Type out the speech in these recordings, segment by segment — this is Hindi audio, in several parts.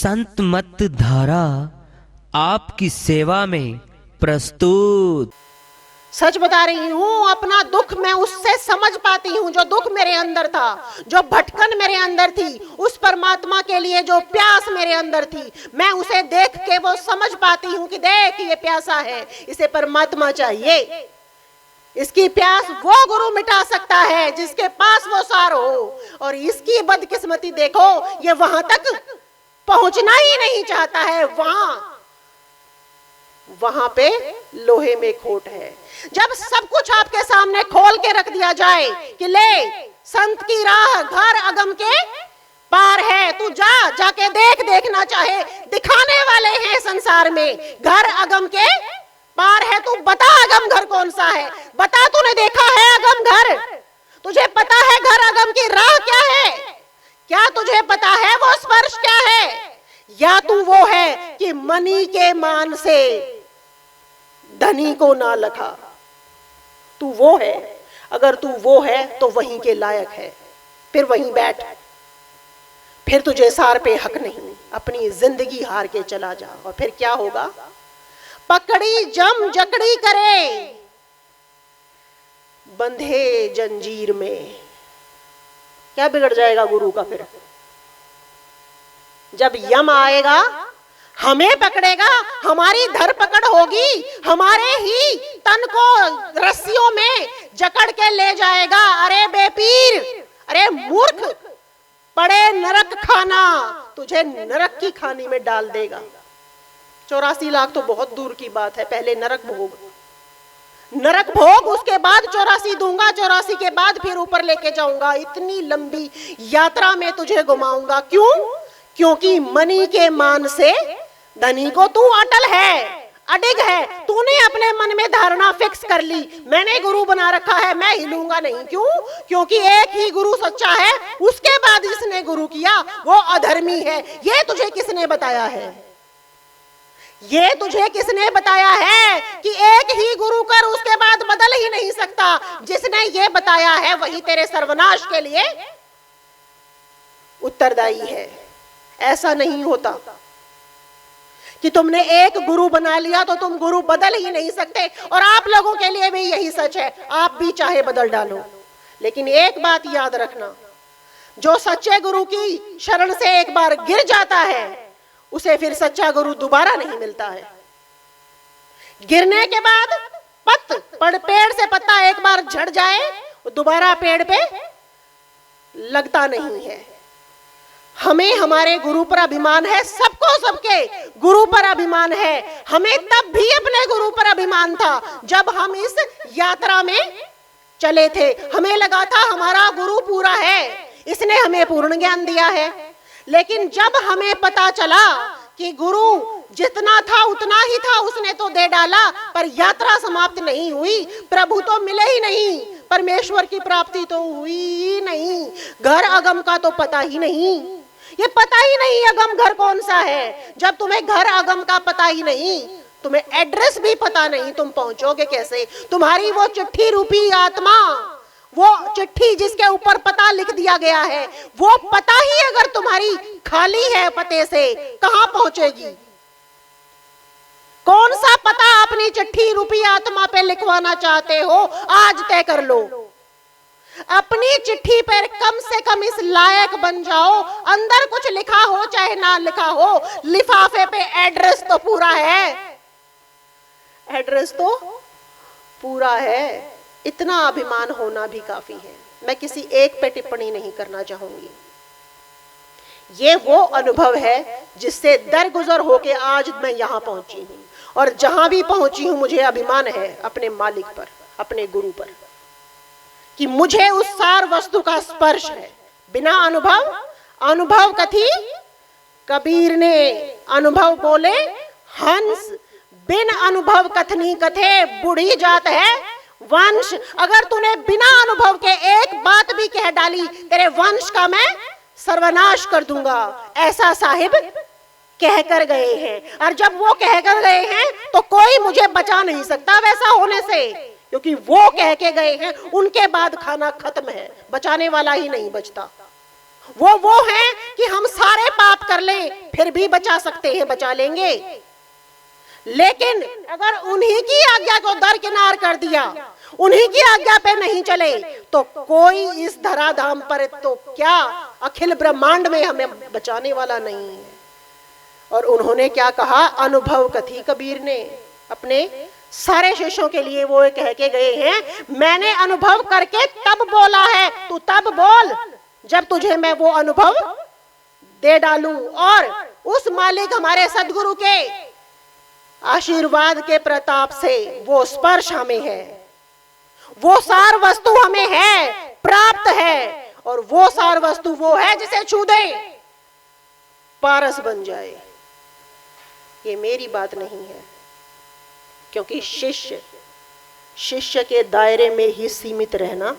संत मत धारा आपकी सेवा में प्रस्तुत। सच बता रही हूँ, अपना दुख मैं उससे समझ पाती हूँ जो दुख मेरे अंदर था, जो भटकन मेरे अंदर थी, उस परमात्मा के लिए जो प्यास मेरे अंदर थी, मैं उसे देख के वो समझ पाती हूँ कि देख ये प्यासा है, इसे परमात्मा चाहिए। इसकी प्यास वो गुरु मिटा सकता है जिसके पास वो सार हो, और इसकी बदकिस्मती देखो, ये वहां तक पहुंचना ही नहीं चाहता है। वहां पे लोहे में खोट है। जब सब कुछ आपके सामने खोल के रख दिया जाए कि ले संत की राह घर अगम के पार है, तू जाके देखना चाहे दिखाने वाले हैं संसार में घर अगम के पार है। तू बता अगम घर कौन सा है, बता तूने देखा है अगम घर, तुझे पता है घर अगम की राह क्या है, क्या तुझे पता है वो स्पर्श क्या है? या तू वो है कि मनी के मान से धनी को ना लखा, तू वो है। अगर तू वो है तो वहीं के लायक है, फिर वहीं बैठ, फिर तुझे सार पे हक नहीं, अपनी जिंदगी हार के चला जा। और फिर क्या होगा? पकड़ी जम जकड़ी करे बंधे जंजीर में। क्या बिगड़ जाएगा गुरु का? फिर जब यम आएगा हमें पकड़ेगा, हमारी धरपकड़ होगी, हमारे ही तन को रस्सियों में जकड़ के ले जाएगा। अरे बेपीर, अरे मूर्ख, पड़े नरक खाना, तुझे नरक की खानी में डाल देगा। 84 लाख तो बहुत दूर की बात है, पहले नरक भोग, उसके बाद 84 दूंगा, 84 के बाद फिर ऊपर लेके जाऊंगा। इतनी लंबी यात्रा में तुझे घुमाऊंगा। क्यों? क्योंकि मनी के मान से धनी को तू अटल है, अडिग है। तूने अपने मन में धारणा फिक्स कर ली, मैंने गुरु बना रखा है, मैं हिलूंगा नहीं। क्यों? क्योंकि एक ही गुरु सच्चा है, उसके बाद जिसने गुरु किया वो अधर्मी है। ये तुझे किसने बताया है? ये तुझे किसने बताया है कि एक ही गुरु कर उसके बाद बदल ही नहीं सकता? जिसने ये बताया है वही तेरे सर्वनाश के लिए उत्तरदायी है। ऐसा नहीं होता कि तुमने एक गुरु बना लिया तो तुम गुरु बदल ही नहीं सकते। और आप लोगों के लिए भी यही सच है, आप भी चाहे बदल डालो, लेकिन एक बात याद रखना, जो सच्चे गुरु की शरण से एक बार गिर जाता है उसे फिर सच्चा गुरु दोबारा नहीं मिलता है। गिरने के बाद पेड़ से पत्ता एक बार झड़ जाए, दोबारा पेड़ पे लगता नहीं है। हमें हमारे गुरु पर अभिमान है, सबको सबके गुरु पर अभिमान है। हमें तब भी अपने गुरु पर अभिमान था जब हम इस यात्रा में चले थे। हमें लगा था हमारा गुरु पूरा है, इसने हमें पूर्ण ज्ञान दिया है। लेकिन जब हमें पता चला कि गुरु जितना था उतना ही था, उसने तो दे डाला, पर यात्रा समाप्त नहीं हुई, प्रभु तो मिले ही नहीं, परमेश्वर की प्राप्ति तो हुई ही नहीं, घर अगम का तो पता ही नहीं। ये पता ही नहीं अगम घर कौन सा है। जब तुम्हें घर अगम का पता ही नहीं, तुम्हें एड्रेस भी पता नहीं, तुम पहुंचोगे कैसे? तुम्हारी वो चिट्ठी रूपी आत्मा, वो चिट्ठी जिसके ऊपर पता लिख दिया गया है, वो पता ही अगर तुम्हारी खाली है पते से, कहां पहुंचेगी? कौन सा पता अपनी चिट्ठी रूपी आत्मा पे लिखवाना चाहते हो? आज तय कर लो। अपनी चिट्ठी पर कम से कम इस लायक बन जाओ, अंदर कुछ लिखा हो चाहे ना लिखा हो, लिफाफे पे एड्रेस तो पूरा है, एड्रेस तो पूरा है। इतना अभिमान होना भी काफी है। मैं किसी एक पे टिप्पणी नहीं करना चाहूंगी। ये वो अनुभव है जिससे दरगुजर होके आज मैं यहां पहुंची हूं, और जहां भी पहुंची हूं मुझे अभिमान है अपने मालिक पर, अपने गुरु पर, कि मुझे उस सार वस्तु का स्पर्श है। बिना अनुभव कथी कबीर ने अनुभव बोले हंस, बिन अनुभव कथनी कथे बूढ़ी जात है वंश। अगर तूने बिना अनुभव के एक बात भी कह डाली, तेरे वंश का मैं सर्वनाश कर दूंगा, ऐसा साहिब कह कर गए हैं। और जब वो कह कर गए हैं तो कोई मुझे बचा नहीं सकता वैसा होने से, क्योंकि वो कह के गए हैं, उनके बाद खाना खत्म है, बचाने वाला ही नहीं बचता। वो हैं कि हम सारे पाप कर लें फिर भी बचा सकते हैं, बचा लेंगे। लेकिन अगर उन्हीं की आज्ञा को दरकिनार कर दिया, उन्हीं की आज्ञा पे नहीं चले, तो कोई इस धराधाम पर तो क्या अखिल ब्रह्मांड में हमें बचाने वाला नहीं है। और उन्होंने क्या कहा, अनुभव कथी कबीर ने अपने सारे शिष्यों के लिए वो कह के गए हैं, मैंने अनुभव करके तब बोला है, तू तब बोल जब तुझे मैं वो अनुभव दे डालूं। और उस मालिक हमारे सदगुरु के आशीर्वाद के प्रताप से वो स्पर्श हमें है, वो सार वस्तु हमें है, प्राप्त है। और वो सार वस्तु वो है जिसे छू दे पारस बन जाए। ये मेरी बात नहीं है, क्योंकि शिष्य के दायरे में ही सीमित रहना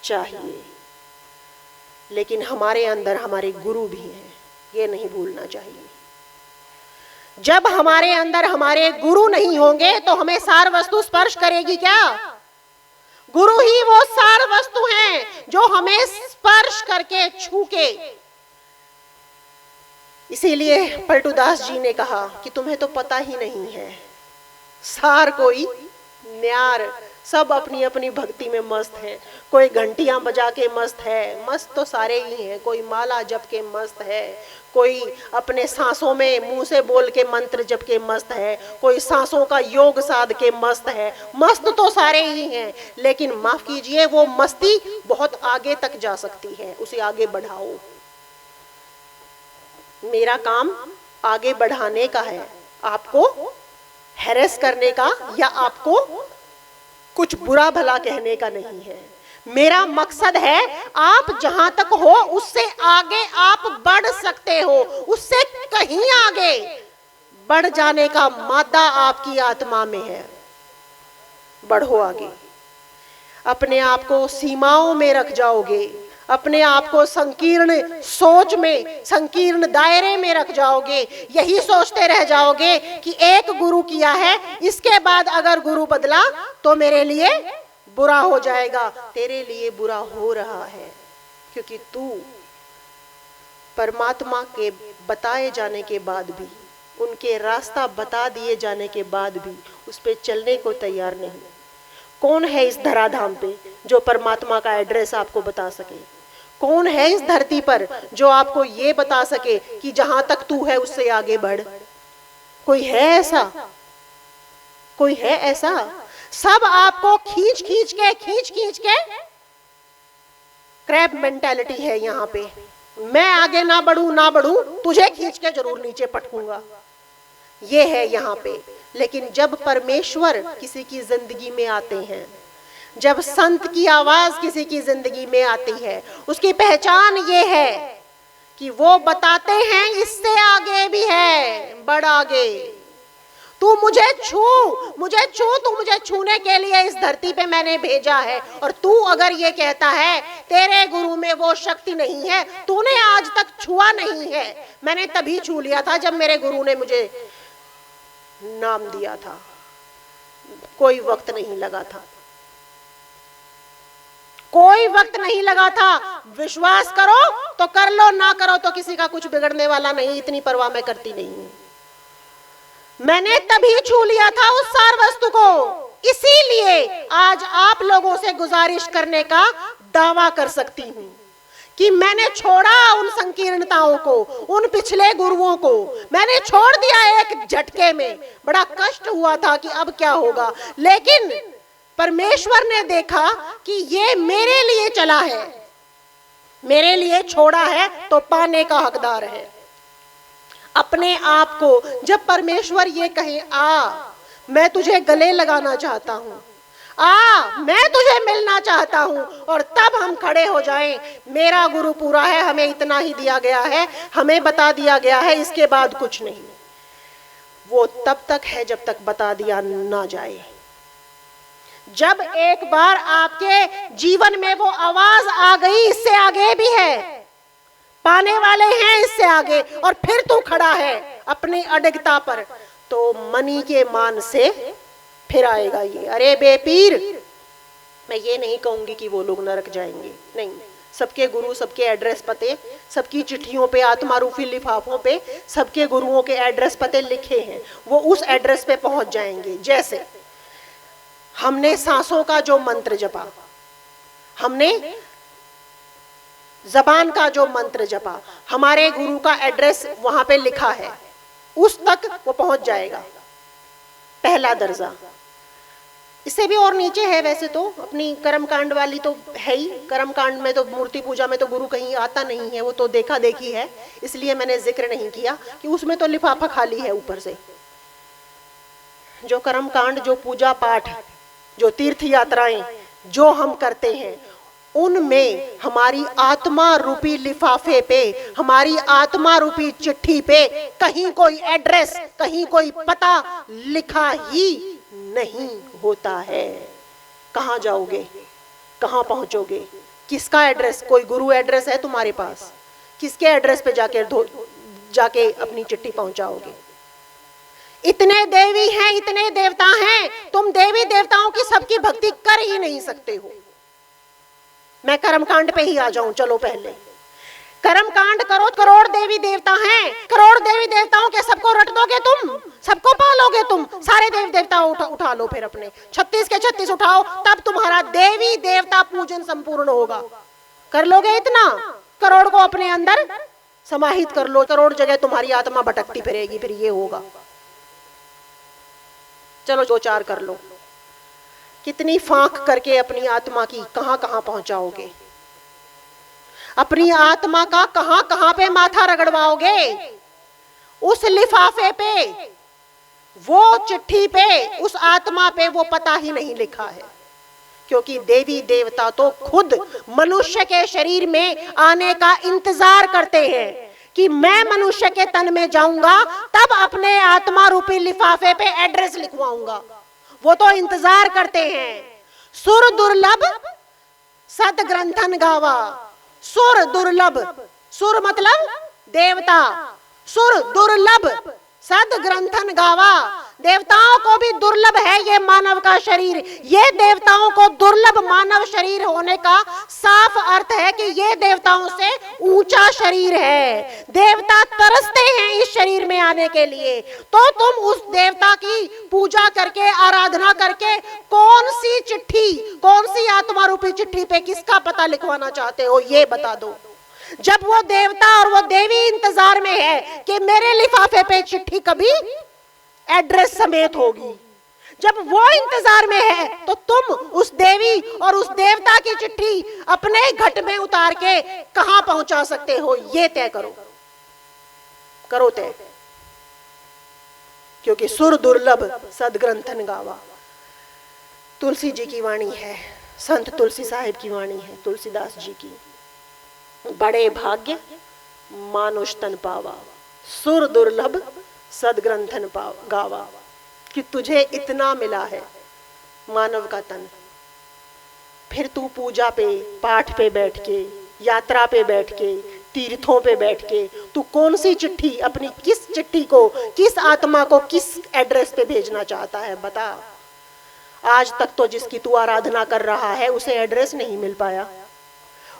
चाहिए। लेकिन हमारे अंदर हमारे गुरु भी हैं, ये नहीं भूलना चाहिए। जब हमारे अंदर हमारे गुरु नहीं होंगे तो हमें सार वस्तु स्पर्श करेगी क्या? गुरु ही वो सार वस्तु हैं जो हमें स्पर्श करके, छू के। इसीलिए पलटूदास जी ने कहा कि तुम्हें तो पता ही नहीं है, सार कोई न्यार, सब अपनी अपनी भक्ति में मस्त है। कोई घंटियां बजा के मस्त है, मस्त तो सारे ही हैं। कोई माला जप के मस्त है, कोई अपने सांसों में मुंह से बोल के मंत्र जप के मस्त है, कोई सांसों का योग साध के मस्त है। मस्त तो सारे ही हैं, लेकिन माफ कीजिए वो मस्ती बहुत आगे तक जा सकती है, उसे आगे बढ़ाओ। मेरा काम आगे बढ़ाने का है, आपको हैरेस करने का या आपको कुछ बुरा भला कहने का नहीं है। मेरा मकसद है आप जहां तक हो उससे आगे आप बढ़ सकते हो, उससे कहीं आगे बढ़ जाने का मादा आपकी आत्मा में है। बढ़ो आगे, अपने आप को सीमाओं में रख जाओगे, अपने आप को संकीर्ण सोच में, संकीर्ण दायरे में रख जाओगे। यही सोचते रह जाओगे कि एक गुरु किया है, इसके बाद अगर गुरु बदला तो मेरे लिए बुरा हो जाएगा। तेरे लिए बुरा हो रहा है, क्योंकि तू परमात्मा के बताए जाने के बाद भी, उनके रास्ता बता दिए जाने के बाद भी उस पे चलने को तैयार नहीं। कौन है इस धराधाम पे जो परमात्मा का एड्रेस आपको बता सके? कौन है इस धरती पर जो आपको ये बता सके कि जहां तक तू है उससे आगे बढ़? कोई है ऐसा? कोई है ऐसा? सब आपको खींच खींच के क्रैब मेंटालिटी है यहाँ पे। मैं आगे ना बढ़ूं, तुझे खींच के जरूर नीचे पटकूंगा, ये है यहाँ पे। लेकिन जब परमेश्वर किसी की जिंदगी में आते हैं, जब संत की आवाज किसी की जिंदगी में आती है, उसकी पहचान ये है कि वो बताते हैं इससे आगे भी है, बढ़ आगे। तू मुझे छू, तू मुझे छूने के लिए इस धरती पे मैंने भेजा है। और तू अगर ये कहता है तेरे गुरु में वो शक्ति नहीं है, तूने आज तक छुआ नहीं है। मैंने तभी छू लिया था जब मेरे गुरु ने मुझे नाम दिया था, कोई वक्त नहीं लगा था, कोई वक्त नहीं लगा था। विश्वास करो तो कर लो, ना करो तो किसी का कुछ बिगड़ने वाला नहीं, इतनी परवाह मैं करती नहीं हूं। मैंने तभी छू लिया था उस सार वस्तु को। इसीलिए आज आप लोगों से गुजारिश करने का दावा कर सकती हूं कि मैंने छोड़ा उन संकीर्णताओं को, उन पिछले गुरुओं को मैंने छोड़ दिया एक झटके में। बड़ा कष्ट हुआ था कि अब क्या होगा, लेकिन परमेश्वर ने देखा कि ये मेरे लिए चला है, मेरे लिए छोड़ा है तो पाने का हकदार है। अपने आप को जब परमेश्वर ये कहे आ मैं तुझे गले लगाना चाहता हूं, आ मैं तुझे मिलना चाहता हूं, और तब हम खड़े हो जाएं, मेरा गुरु पूरा है, हमें इतना ही दिया गया है, हमें बता दिया गया है, इसके बाद कुछ नहीं। वो तब तक है जब तक बता दिया ना जाए। जब एक बार आपके जीवन में वो आवाज आ गई इससे आगे भी है, पाने वाले हैं इससे आगे, और फिर तू खड़ा है अपनी अडिगता पर, तो मनी के मान से फिर आएगा ये, अरे बेपीर। मैं ये नहीं कहूंगी कि वो लोग नरक जाएंगे, नहीं, सबके गुरु, सबके एड्रेस पते, सबकी चिट्ठियों पे, आत्मा रूपी लिफाफों पे सबके गुरुओं के एड्रेस पते लिखे हैं। वो उस एड्रेस पे पहुंच जाएंगे। जैसे हमने सांसों का जो मंत्र जपा, हमने जबान का जो मंत्र जपा, हमारे गुरु का एड्रेस वहां पे लिखा है, उस तक वो पहुंच जाएगा। पहला दर्जा। इससे भी और नीचे है वैसे तो, अपनी कर्मकांड वाली तो है ही। कर्मकांड में तो, मूर्ति पूजा में तो गुरु कहीं आता नहीं है, वो तो देखा देखी है, इसलिए मैंने जिक्र नहीं किया कि उसमें तो लिफाफा खाली है ऊपर से। जो कर्मकांड, जो पूजा पाठ, जो तीर्थ यात्राएं जो हम करते हैं, उनमें हमारी आत्मा रूपी लिफाफे पे, हमारी आत्मा रूपी चिट्ठी पे कहीं कोई एड्रेस, कहीं कोई पता लिखा ही नहीं होता है। कहाँ जाओगे, कहाँ पहुंचोगे, किसका एड्रेस? कोई गुरु एड्रेस है तुम्हारे पास? किसके एड्रेस पे जाके अपनी चिट्ठी पहुंचाओगे? इतने देवी हैं, इतने देवता हैं, तुम देवी देवताओं की सबकी भक्ति कर ही नहीं सकते हो। मैं कर्मकांड पे ही आ जाऊं, चलो पहले कर्मकांड करो। करोड़ देवी देवता हैं, करोड़ देवी देवताओं के सबको रट दोगे तुम, सबको पालोगे तुम, सारे देवी देवता उठा लो, फिर अपने 36 के 36 उठाओ, तब तुम्हारा देवी देवता पूजन संपूर्ण होगा। कर लोगे इतना? करोड़ को अपने अंदर समाहित कर लो, करोड़ जगह तुम्हारी आत्मा भटकती फिरेगी, फिर ये होगा। चलो 2-4 कर लो। कितनी फांक करके अपनी आत्मा की कहां कहां पहुंचाओगे? अपनी आत्मा का कहां कहां पे माथा रगड़वाओगे? उस लिफाफे पे, वो चिट्ठी पे, उस आत्मा पे वो पता ही नहीं लिखा है। क्योंकि देवी देवता तो खुद मनुष्य के शरीर में आने का इंतजार करते हैं कि मैं मनुष्य के तन में जाऊंगा, तब अपने आत्मा रूपी लिफाफे पे एड्रेस लिखवाऊंगा। वो तो इंतजार करते हैं। सुर दुर्लभ सद ग्रंथन गावा। सुर दुर्लभ, सुर मतलब देवता, सुर दुर्लभ सद ग्रंथन गावा। देवताओं को भी दुर्लभ है ये मानव का शरीर। ये देवताओं को दुर्लभ मानव शरीर होने का साफ अर्थ है कि ये देवताओं से ऊंचा शरीर है। देवता तरसते हैं इस शरीर में आने के लिए। तो तुम उस देवता की पूजा करके, आराधना करके कौन सी चिट्ठी, कौन सी आत्मा रूपी चिट्ठी पे किसका पता लिखवाना चाहते हो, ये बता दो। जब वो देवता और वो देवी इंतजार में है कि मेरे लिफाफे पे चिट्ठी कभी एड्रेस समेत होगी, जब वो इंतजार में है, तो तुम उस देवी और उस देवता की चिट्ठी अपने घट में उतार के कहां पहुंचा सकते हो, ये तय करो। करो तय। क्योंकि सुर दुर्लभ सदग्रंथन गावा, तुलसी जी की वाणी है, संत तुलसी साहिब की वाणी है, तुलसीदास जी की। बड़े भाग्य मानुष तन पावा, सुर दुर्लभ सदग्रंथन गावा। कि तुझे इतना मिला है मानव का तन, फिर तू पूजा पे, पाठ पे बैठ के, यात्रा पे बैठ के, तीर्थों पे बैठ के, तू कौन सी चिट्ठी, अपनी किस चिट्ठी को, किस आत्मा को किस एड्रेस पे भेजना चाहता है, बता। आज तक तो जिसकी तू आराधना कर रहा है उसे एड्रेस नहीं मिल पाया।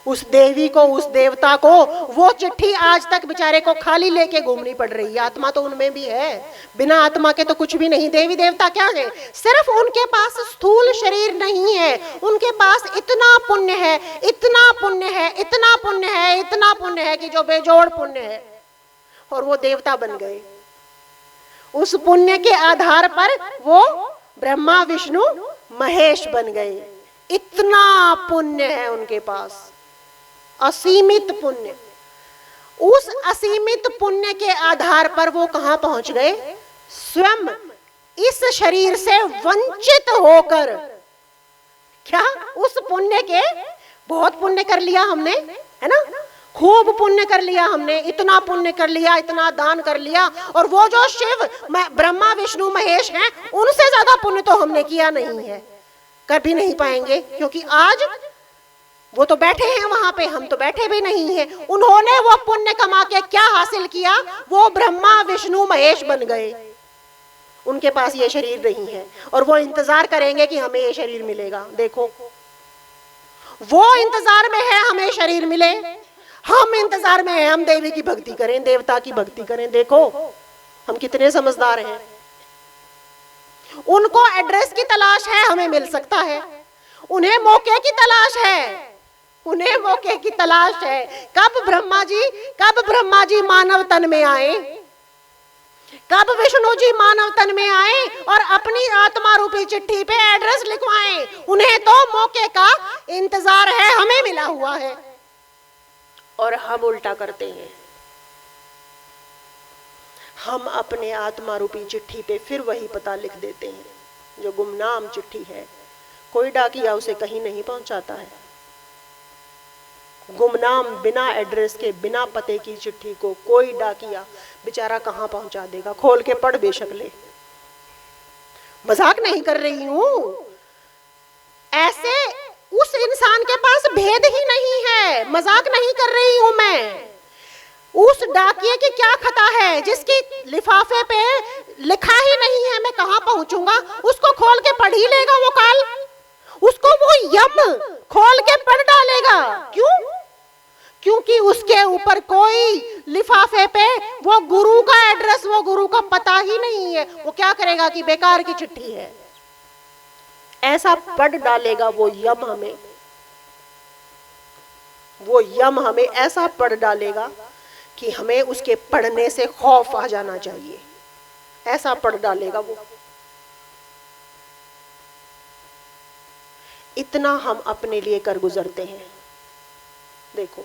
उस देवी को, उस देवता को वो चिट्ठी आज तक बेचारे को खाली लेके घूमनी पड़ रही है। आत्मा तो उनमें भी है, बिना आत्मा के तो कुछ भी नहीं। देवी देवता क्या है? सिर्फ उनके पास स्थूल शरीर नहीं है, उनके पास इतना पुण्य है, इतना पुण्य है, इतना पुण्य है, इतना पुण्य है कि जो बेजोड़ पुण्य है, और वो देवता बन गए। उस पुण्य के आधार पर वो ब्रह्मा विष्णु महेश बन गए। इतना पुण्य है उनके पास, असीमित पुण्य। उस असीमित पुण्य के आधार पर वो कहां पहुंच गए? स्वयं इस शरीर से वंचित होकर। क्या उस पुण्य के, बहुत पुण्य कर लिया हमने, है ना, खूब पुण्य कर लिया हमने, इतना पुण्य कर लिया, इतना दान कर लिया, और वो जो शिव ब्रह्मा विष्णु महेश हैं, उनसे ज्यादा पुण्य तो हमने किया नहीं है, कर भी नहीं पाएंगे। क्योंकि आज वो तो बैठे हैं वहां पे, हम तो बैठे भी नहीं हैं। उन्होंने वो पुण्य कमा के क्या हासिल किया? वो ब्रह्मा विष्णु महेश बन गए। उनके पास ये शरीर नहीं है और वो इंतजार करेंगे कि हमें ये शरीर मिलेगा। देखो, वो इंतजार में है हमें शरीर मिले, हम इंतजार में हैं हम देवी की भक्ति करें, देवता की भक्ति करें। देखो हम कितने समझदार हैं। उनको एड्रेस की तलाश है, हमें मिल सकता है। उन्हें मौके की तलाश है, उन्हें मौके की तलाश है। कब ब्रह्मा जी मानव तन में आए, कब विष्णु जी मानव तन में आए और अपनी आत्मा रूपी चिट्ठी पे एड्रेस लिखवाएं। उन्हें तो मौके का इंतजार है, हमें मिला हुआ है। और हम उल्टा करते हैं, हम अपने आत्मा रूपी चिट्ठी पे फिर वही पता लिख देते हैं जो गुमनाम चिट्ठी है। कोई डाकिया उसे कहीं नहीं पहुंचाता है। गुमनाम बिना एड्रेस के, बिना पते की चिट्ठी को कोई डाकिया बेचारा कहां पहुंचा देगा? खोल के पढ़ बेशक ले। मजाक नहीं कर रही हूं। ऐसे उस इंसान के पास भेद ही नहीं है, मजाक नहीं कर रही हूं मैं। उस डाकिये की क्या खता है जिसकी लिफाफे पे लिखा ही नहीं है मैं कहां पहुंचूंगा? उसको खोल के पढ़ ही लेगा वो काल, उसको वो यम खोल के पढ़ डालेगा। क्यों? क्योंकि उसके ऊपर कोई लिफाफे पे वो गुरु का एड्रेस, वो गुरु का पता ही नहीं है। वो क्या करेगा कि बेकार की चिट्ठी है, ऐसा पढ़ डालेगा वो यम हमें। वो यम हमें ऐसा पढ़ डालेगा कि हमें उसके पढ़ने से खौफ आ जाना चाहिए। ऐसा पढ़ डालेगा वो। इतना हम अपने लिए कर गुजरते हैं। देखो